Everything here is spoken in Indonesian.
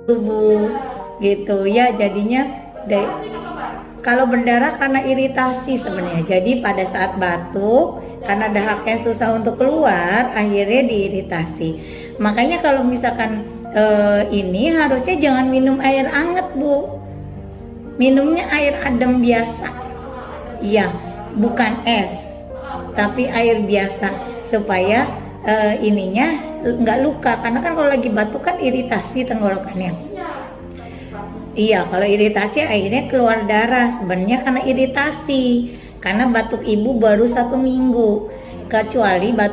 tubuh gitu ya. Jadinya kalau berdarah karena iritasi sebenarnya. Jadi pada saat batuk karena dahaknya susah untuk keluar, akhirnya diiritasi. Makanya kalau misalkan ini harusnya jangan minum air anget, Bu. Minumnya air adem biasa. Iya, bukan es, tapi air biasa supaya ininya nggak luka. Karena kan kalau lagi batuk kan iritasi tenggorokannya. Iya, kalau iritasi akhirnya keluar darah sebenarnya karena iritasi. Karena batuk ibu baru 1 minggu. Kecuali batuk